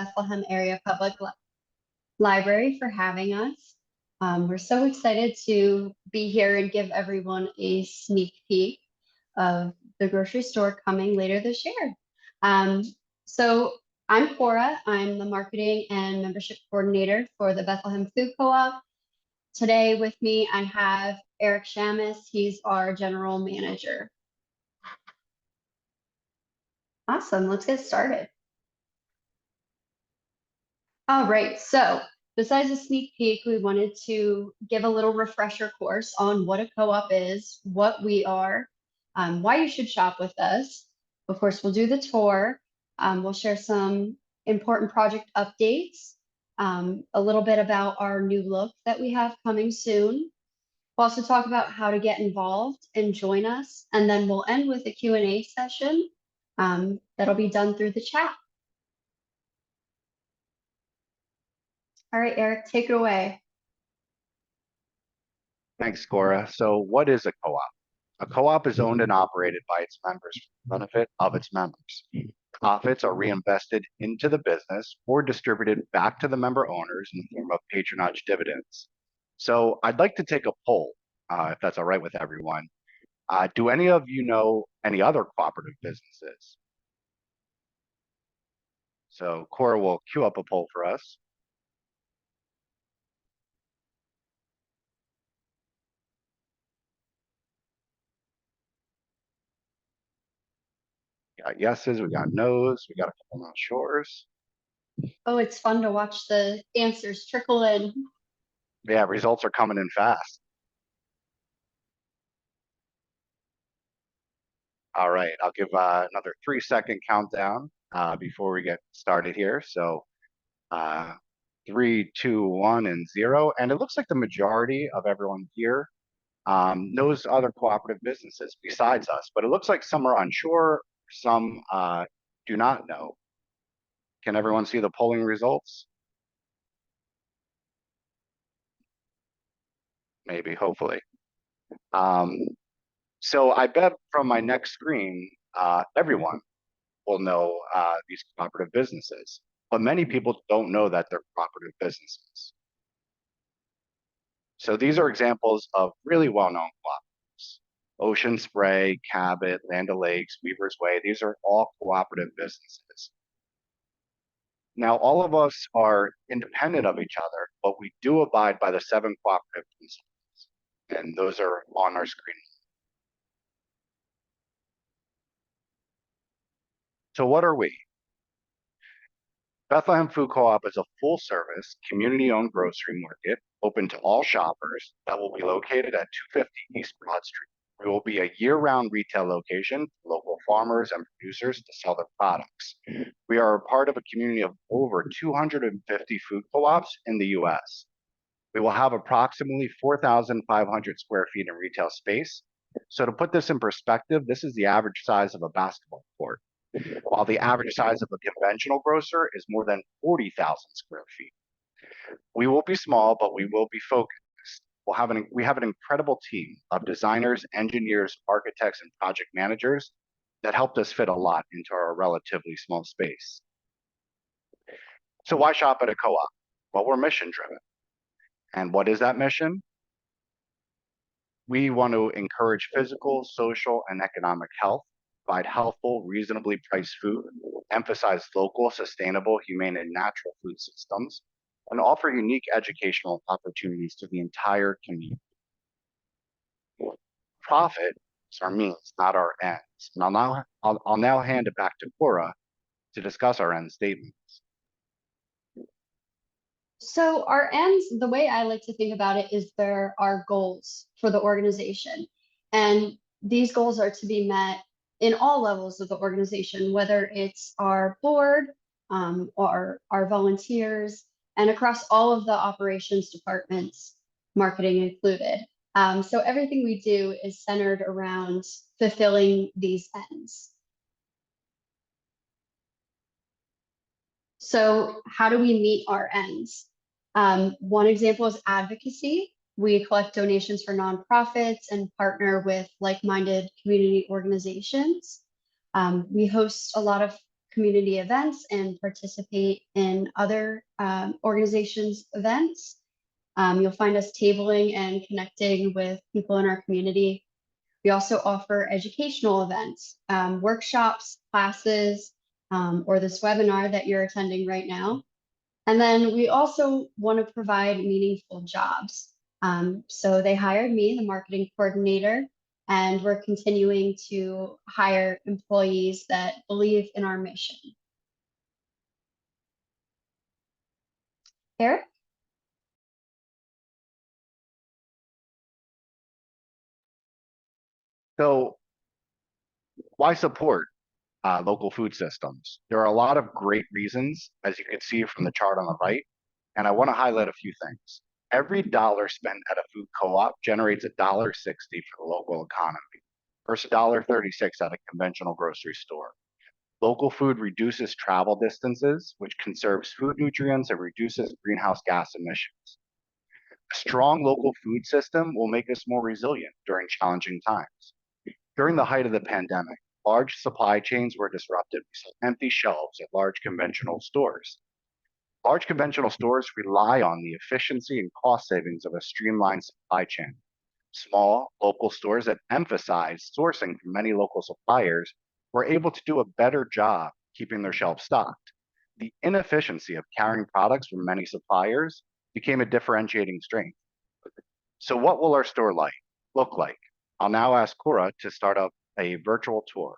Bethlehem Area Public Library for having us. We're so excited to be here and give everyone a sneak peek of the grocery store coming later this year. So I'm Cora. I'm the marketing and membership coordinator for the Bethlehem Food Co-op. Today with me, I have Eric Shamis. He's our general manager. Awesome, let's get started. All right, so besides a sneak peek, we wanted to give a little refresher course on what a co-op is, what we are, why you should shop with us. Of course, we'll do the tour. We'll share some important project updates, a little bit about our new look that we have coming soon. We'll also talk about how to get involved and join us, and then we'll end with a Q&A session that'll be done through the chat. All right, Eric, take it away. Thanks, Cora. So what is a co-op? A co-op is owned and operated by its members for the benefit of its members. Profits are reinvested into the business or distributed back to the member owners in the form of patronage dividends. So I'd like to take a poll, if that's all right with everyone. Do any of you know any other cooperative businesses? So Cora will queue up a poll for us. We got yeses, we got nos, we got a couple not sures. Oh, it's fun to watch the answers trickle in. Yeah, results are coming in fast. All right, I'll give another 3-second countdown before we get started here. So 3, 2, 1, and 0. And it looks like the majority of everyone here knows other cooperative businesses besides us, but it looks like some are unsure, some do not know. Can everyone see the polling results? Maybe, hopefully. So I bet from my next screen, everyone will know these cooperative businesses, but many people don't know that they're cooperative businesses. So these are examples of really well-known cooperatives. Ocean Spray, Cabot, Land O'Lakes, Weaver's Way, these are all cooperative businesses. Now, all of us are independent of each other, but we do abide by the 7 cooperative principles, and those are on our screen. So what are we? Bethlehem Food Co-op is a full-service, community-owned grocery market open to all shoppers that will be located at 250 East Broad Street. We will be a year-round retail location for local farmers and producers to sell their products. We are a part of a community of over 250 food co-ops in the U.S. We will have approximately 4,500 square feet in retail space. So to put this in perspective, this is the average size of a basketball court, while the average size of a conventional grocer is more than 40,000 square feet. We will be small, but we will be focused. We have an incredible team of designers, engineers, architects, and project managers that helped us fit a lot into our relatively small space. So why shop at a co-op? Well, we're mission driven. And what is that mission? We want to encourage physical, social, and economic health, provide healthful, reasonably priced food, emphasize local, sustainable, humane, and natural food systems, and offer unique educational opportunities to the entire community. Profit is our means, not our ends. And I'll now hand it back to Cora to discuss our end statements. So our ends, the way I like to think about it is there are goals for the organization. And these goals are to be met in all levels of the organization, whether it's our board or our volunteers, and across all of the operations departments, marketing included. So everything we do is centered around fulfilling these ends. So how do we meet our ends? One example is advocacy. We collect donations for nonprofits and partner with like-minded community organizations. We host a lot of community events and participate in other organizations' events. You'll find us tabling and connecting with people in our community. We also offer educational events, workshops, classes, or this webinar that you're attending right now. And then we also want to provide meaningful jobs. So they hired me, the marketing coordinator, and we're continuing to hire employees that believe in our mission. Eric? So why support local food systems? There are a lot of great reasons, as you can see from the chart on the right, and I want to highlight a few things. Every dollar spent at a food co-op generates $1.60 for the local economy versus $1.36 at a conventional grocery store. Local food reduces travel distances, which conserves food nutrients and reduces greenhouse gas emissions. A strong local food system will make us more resilient during challenging times. During the height of the pandemic, large supply chains were disrupted. We saw empty shelves at large conventional stores. Large conventional stores rely on the efficiency and cost savings of a streamlined supply chain. Small, local stores that emphasize sourcing from many local suppliers were able to do a better job keeping their shelves stocked. The inefficiency of carrying products from many suppliers became a differentiating strength. So what will our store look like? I'll now ask Cora to start up a virtual tour.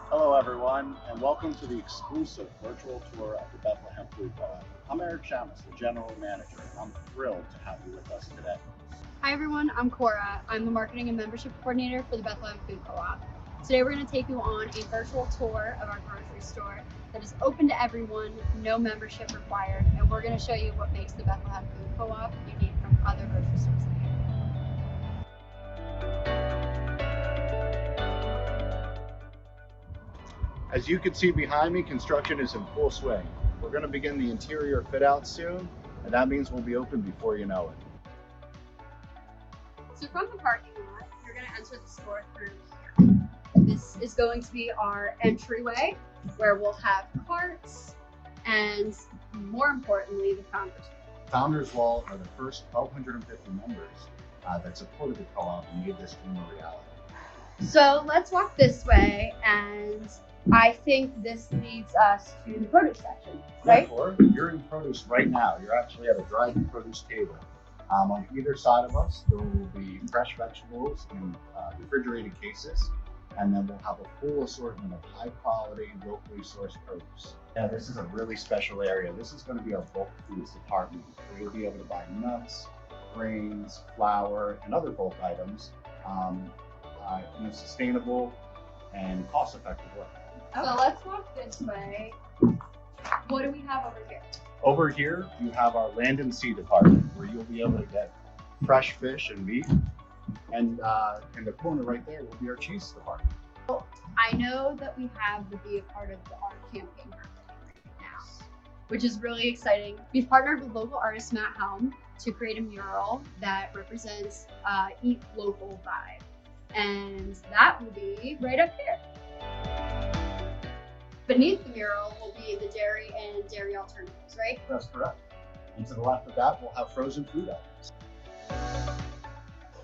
Hello everyone, and welcome to the exclusive virtual tour of the Bethlehem Food Co-op. I'm Eric Shamis, the General Manager, and I'm thrilled to have you with us today. Hi everyone, I'm Cora. I'm the Marketing and Membership Coordinator for the Bethlehem Food Co-op. Today we're going to take you on a virtual tour of our grocery store that is open to everyone, no membership required, and we're going to show you what makes the Bethlehem Food Co-op unique from other grocery stores in the area. As you can see behind me, construction is in full swing. We're going to begin the interior fit out soon, and that means we'll be open before you know it. So from the parking lot, you're going to enter the store through here. This is going to be our entryway where we'll have carts and, more importantly, the founders. Founders Wall are the first 1,250 members that supported the co-op and made this dream a reality. So let's walk this way, and I think this leads us to the produce section, right? Or you're in produce right now. You're actually at a dried produce table. On either side of us, there will be fresh vegetables in refrigerated cases, and then we'll have a full assortment of high quality, locally sourced produce. Yeah, this is a really special area. This is going to be our bulk foods department, where you'll be able to buy nuts, grains, flour, and other bulk items in a sustainable and cost-effective way. So let's walk this way. What do we have over here? Over here, you have our land and sea department, where you'll be able to get fresh fish and meat. And in the corner right there will be our cheese department. Well, I know that we have to be a part of the art campaign right now, which is really exciting. We've partnered with local artist Matt Helm to create a mural that represents Eat Local vibe. And that will be right up here. Beneath the mural will be the dairy and dairy alternatives, right? That's correct. And to the left of that, we'll have frozen food items.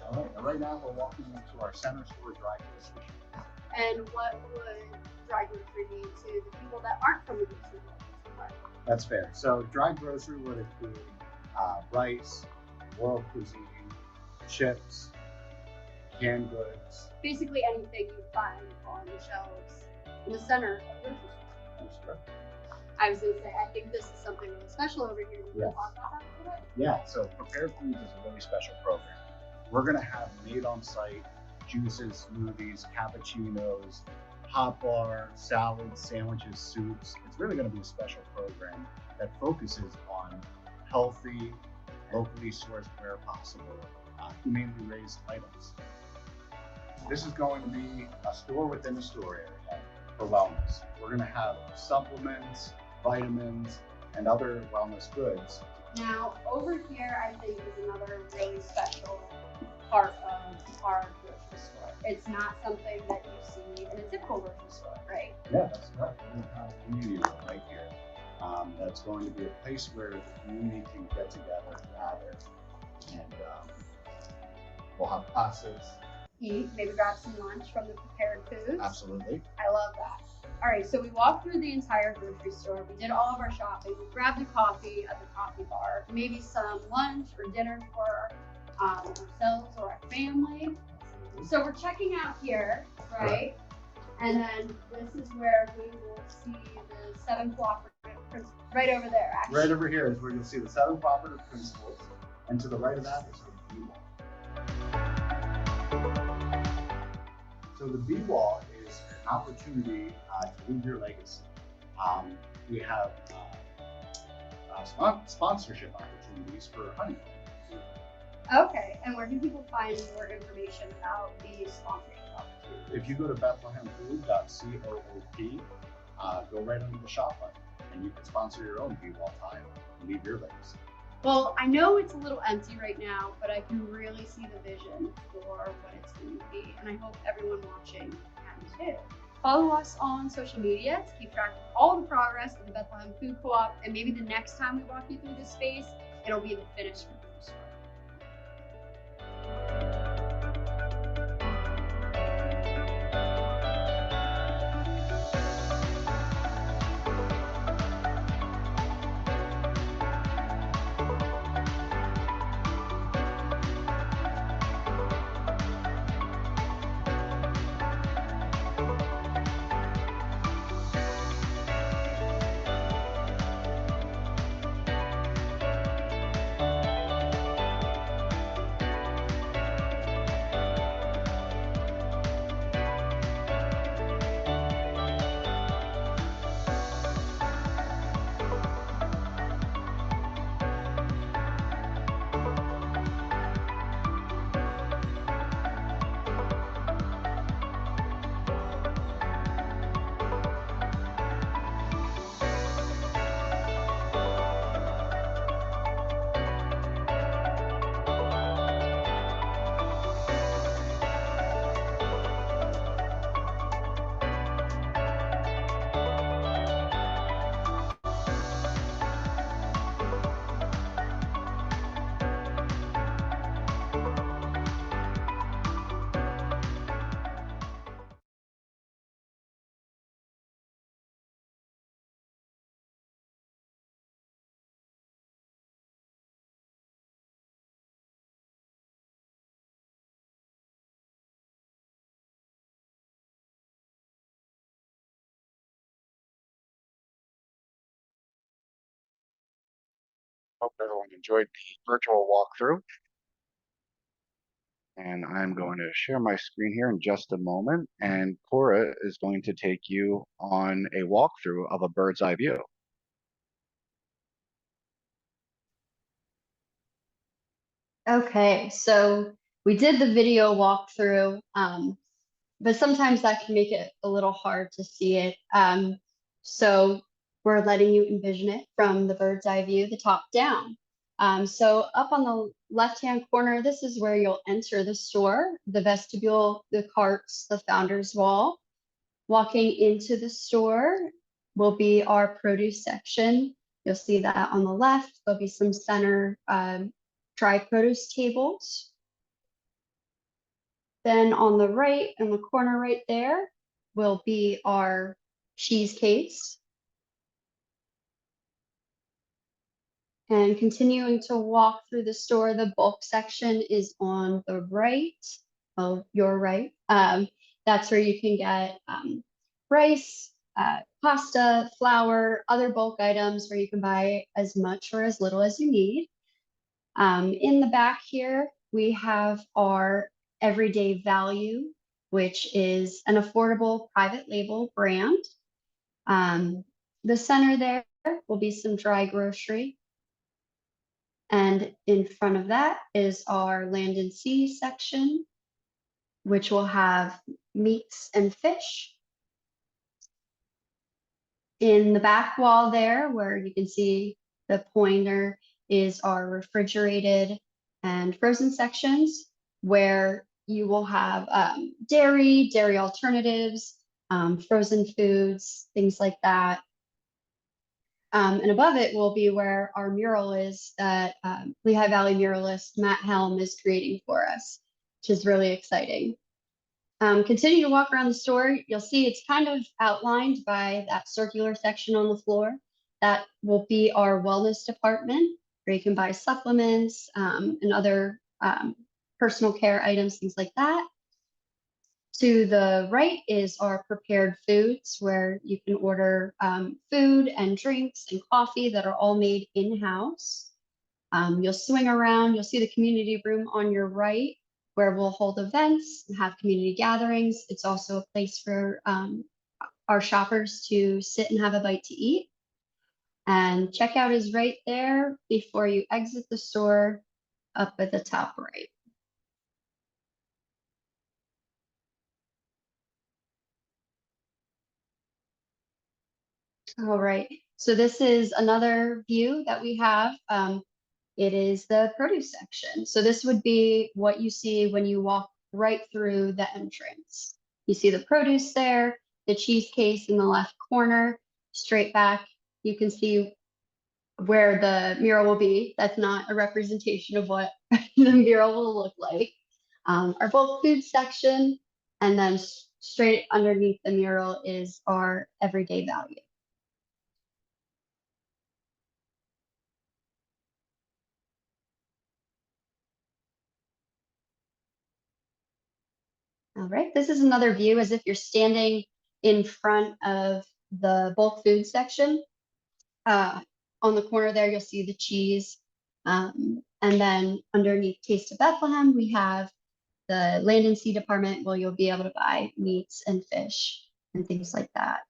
All right, and right now we're walking into our center store dry grocery. And what would dry grocery mean to the people that aren't from the grocery store? That's fair. So dry grocery would include rice, world cuisine, chips, canned goods. Basically anything you find on the shelves in the center of the grocery store. That's correct. I was going to say, I think this is something really special over here. You Yes. can talk about that a little bit? Yeah, so Prepared Foods is a really special program. We're gonna have made on site juices, smoothies, cappuccinos, hot bar, salads, sandwiches, soups. It's really gonna be a special program that focuses on healthy, locally sourced where possible, humanely raised items. This is going to be a store within a store area for wellness. We're gonna have supplements, vitamins, and other wellness goods. Now, over here, I think is another really special part of our grocery store. It's not something that you see in a typical grocery store, right? Yeah, that's correct. We're gonna have a community room right here. That's going to be a place where the community can get together, gather, and we'll have classes. Eat, maybe grab some lunch from the prepared foods. Absolutely. I love that. All right, so we walked through the entire grocery store. We did all of our shopping. We grabbed a coffee at the coffee bar, maybe some lunch or dinner for ourselves or our family. So we're checking out here, right? And then this is where we will see the 7 cooperative principles right over there, actually. Right over here is where you'll see the 7 cooperative principles, and to the right of that is the B wall. So the B wall is an opportunity to leave your legacy. We have sponsorship opportunities for honeycomb. Okay, and where can people find more information about these sponsorship opportunities? If you go to bethlehemfood.coop, go right under the shop button, and you can sponsor your own B wall time and leave your legacy. Well, I know it's a little empty right now, but I can really see the vision for what it's going to be, and I hope everyone watching can too. Follow us on social media to keep track of all the progress of the Bethlehem Food Co-op, and maybe the next time we walk you through this space, it'll be the finished food store. Hope everyone enjoyed the virtual walkthrough. And I'm going to share my screen here in just a moment. And Cora is going to take you on a walkthrough of a bird's eye view. Okay, so we did the video walkthrough, but sometimes that can make it a little hard to see it. So we're letting you envision it from the bird's eye view, the top down. So up on the left-hand corner, this is where you'll enter the store, the vestibule, the carts, the founder's wall. Walking into the store will be our produce section. You'll see that on the left. There'll be some center dry produce tables. Then on the right, in the corner right there, will be our cheesecakes. And continuing to walk through the store, the bulk section is on the right. Oh, your right. That's where you can get rice, pasta, flour, other bulk items where you can buy as much or as little as you need. In the back here, we have our everyday value, which is an affordable private label brand. The center there will be some dry grocery. And in front of that is our land and sea section, which will have meats and fish. In the back wall there, where you can see the pointer, is our refrigerated and frozen sections, where you will have dairy alternatives, frozen foods, things like that. And above it will be where our mural is that Lehigh Valley muralist Matt Helm is creating for us, which is really exciting. Continue to walk around the store. You'll see it's kind of outlined by that circular section on the floor. That will be our wellness department, where you can buy supplements and other personal care items, things like that. To the right is our prepared foods, where you can order food and drinks and coffee that are all made in-house. You'll swing around, you'll see the community room on your right, where we'll hold events and have community gatherings. It's also a place for our shoppers to sit and have a bite to eat. And checkout is right there before you exit the store, up at the top right. All right, so this is another view that we have. It is the produce section. So this would be what you see when you walk right through the entrance. You see the produce there, the cheese case in the left corner, straight back. You can see where the mural will be. That's not a representation of what the mural will look like. Our bulk food section, and then straight underneath the mural is our everyday value. All right, this is another view as if you're standing in front of the bulk food section. On the corner there, you'll see the cheese. And then underneath Taste of Bethlehem, we have the land and sea department where you'll be able to buy meats and fish and things like that.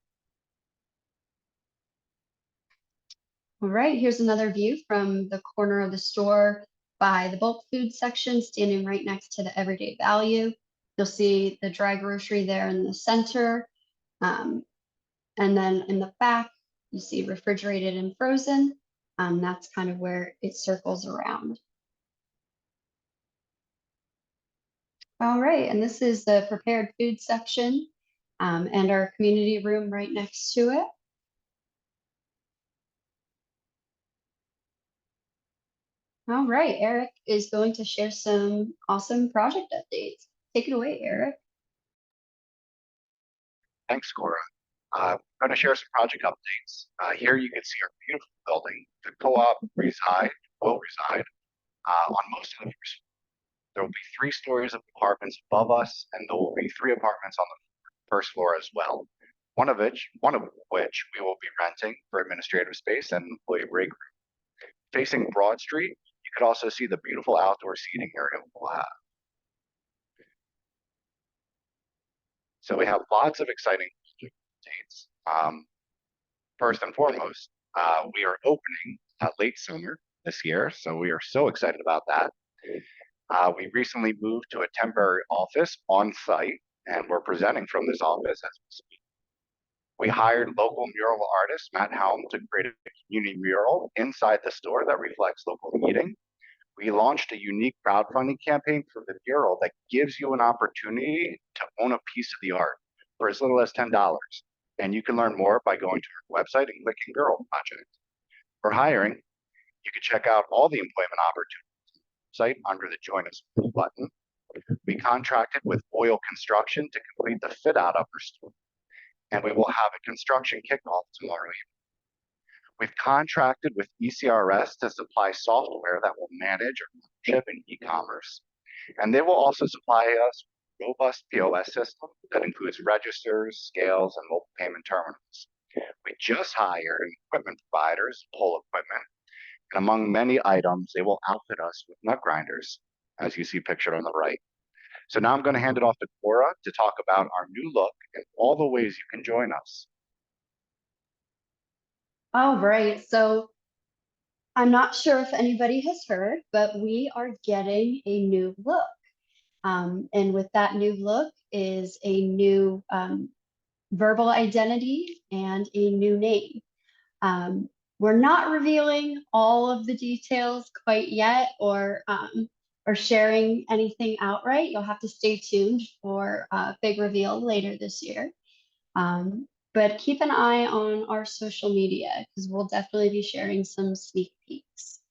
All right, here's another view from the corner of the store by the bulk food section, standing right next to the everyday value. You'll see the dry grocery there in the center. And then in the back, you see refrigerated and frozen. That's kind of where it circles around. All right, and this is the prepared food section and our community room right next to it. All right, Eric is going to share some awesome project updates. Take it away, Eric. Thanks, Cora. I'm going to share some project updates. Here you can see our beautiful building. The co-op will reside on most of the first. There will be 3 stories of apartments above us, and there will be 3 apartments on the first floor as well. One of which we will be renting for administrative space and employee break room. Facing Broad Street, you could also see the beautiful outdoor seating area we'll have. So we have lots of exciting dates. First and foremost, we are opening late summer this year, so we are so excited about that. We recently moved to a temporary office on site, and we're presenting from this office as we speak. We hired local mural artist Matt Helm to create a community mural inside the store that reflects local eating. We launched a unique crowdfunding campaign for the mural that gives you an opportunity to own a piece of the art for as little as $10. And you can learn more by going to our website and clicking Mural Project. For hiring, you can check out all the employment opportunities on the site under the Join Us button. We contracted with Oil Construction to complete the fit out of our store, and we will have a construction kickoff tomorrow evening. We've contracted with ECRS to supply software that will manage our membership and e-commerce, and they will also supply us with a robust POS system that includes registers, scales, and mobile payment terminals. We just hired an equipment providers, Pole Equipment, and among many items, they will outfit us with nut grinders, as you see pictured on the right. So now I'm going to hand it off to Cora to talk about our new look and all the ways you can join us. All right, so I'm not sure if anybody has heard, but we are getting a new look. And with that new look is a new verbal identity and a new name. We're not revealing all of the details quite yet or sharing anything outright. You'll have to stay tuned for a big reveal later this year. But keep an eye on our social media because we'll definitely be sharing some sneak peeks.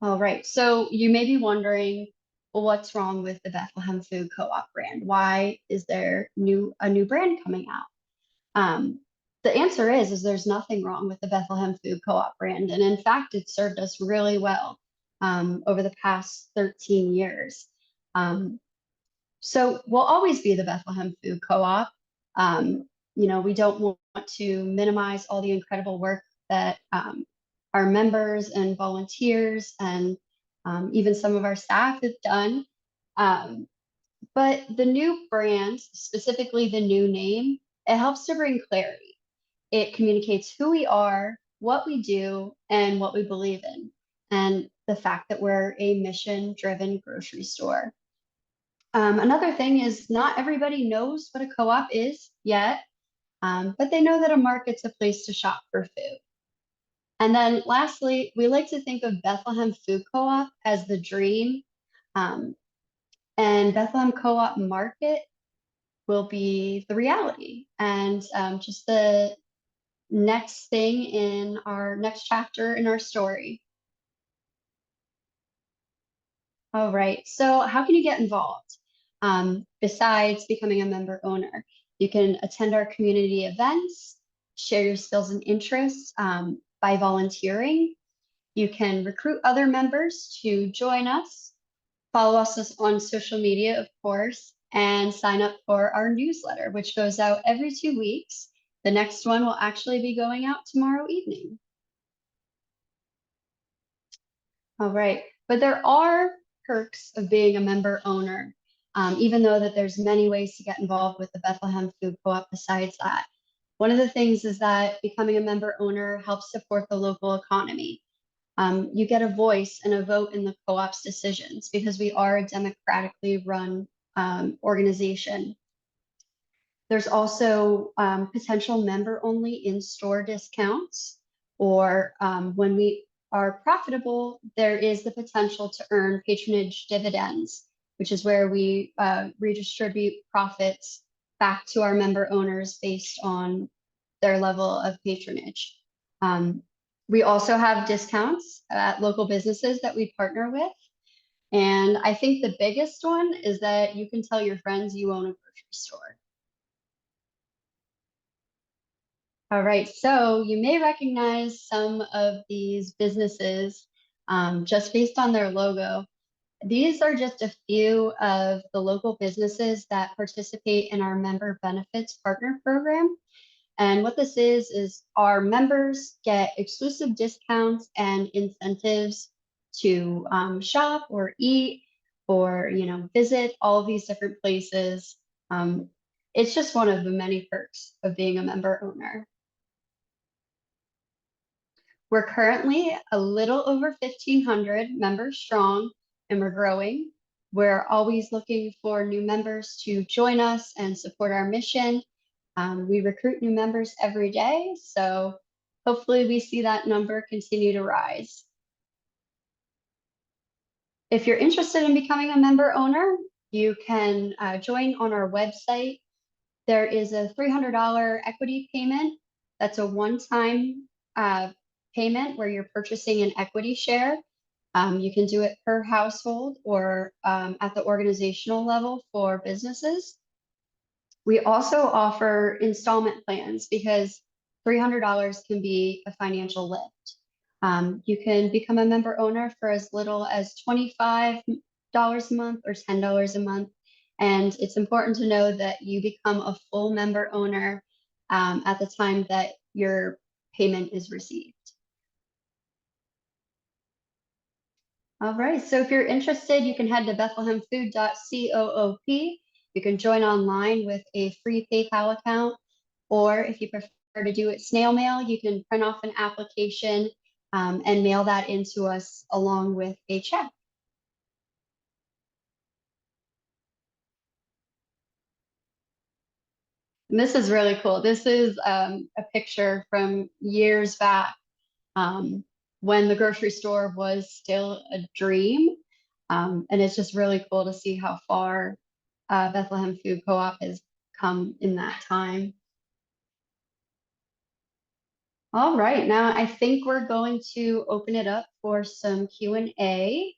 All right, so you may be wondering, well, what's wrong with the Bethlehem Food Co-op brand? Why is there a new brand coming out? The answer is there's nothing wrong with the Bethlehem Food Co-op brand. And in fact, it served us really well over the past 13 years. So we'll always be the Bethlehem Food Co-op. We don't want to minimize all the incredible work that our members and volunteers and even some of our staff have done. But the new brand, specifically the new name, it helps to bring clarity. It communicates who we are, what we do, and what we believe in, and the fact that we're a mission-driven grocery store. Another thing is not everybody knows what a co-op is yet, but they know that a market's a place to shop for food. And then lastly, we like to think of Bethlehem Food Co-op as the dream, and Bethlehem Co-op Market will be the reality and just the next thing in our next chapter in our story. All right, so how can you get involved? Besides becoming a member owner, you can attend our community events, share your skills and interests by volunteering. You can recruit other members to join us, follow us on social media, of course, and sign up for our newsletter, which goes out every 2 weeks. The next one will actually be going out tomorrow evening. All right, but there are perks of being a member owner, even though that there's many ways to get involved with the Bethlehem Food Co-op besides that. One of the things is that becoming a member owner helps support the local economy. You get a voice and a vote in the co-op's decisions because we are a democratically run organization. There's also potential member-only in-store discounts, or when we are profitable, there is the potential to earn patronage dividends, which is where we redistribute profits back to our member owners based on their level of patronage. We also have discounts at local businesses that we partner with. And I think the biggest one is that you can tell your friends you own a grocery store. All right, so you may recognize some of these businesses just based on their logo. These are just a few of the local businesses that participate in our member benefits partner program. And what this is our members get exclusive discounts and incentives to shop or eat or visit all of these different places. It's just one of the many perks of being a member owner. We're currently a little over 1,500 members strong, and we're growing. We're always looking for new members to join us and support our mission. We recruit new members every day, so hopefully we see that number continue to rise. If you're interested in becoming a member owner, you can join on our website. There is a $300 equity payment. That's a one-time payment where you're purchasing an equity share. You can do it per household or at the organizational level for businesses. We also offer installment plans because $300 can be a financial lift. You can become a member owner for as little as $25 a month or $10 a month. And it's important to know that you become a full member owner at the time that your payment is received. All right, so if you're interested, you can head to bethlehemfood.coop. You can join online with a free PayPal account, or if you prefer to do it snail mail, you can print off an application and mail that into us along with a check. And this is really cool. This is a picture from years back when the grocery store was still a dream. And it's just really cool to see how far Bethlehem Food Co-op has come in that time. All right, now I think we're going to open it up for some Q&A.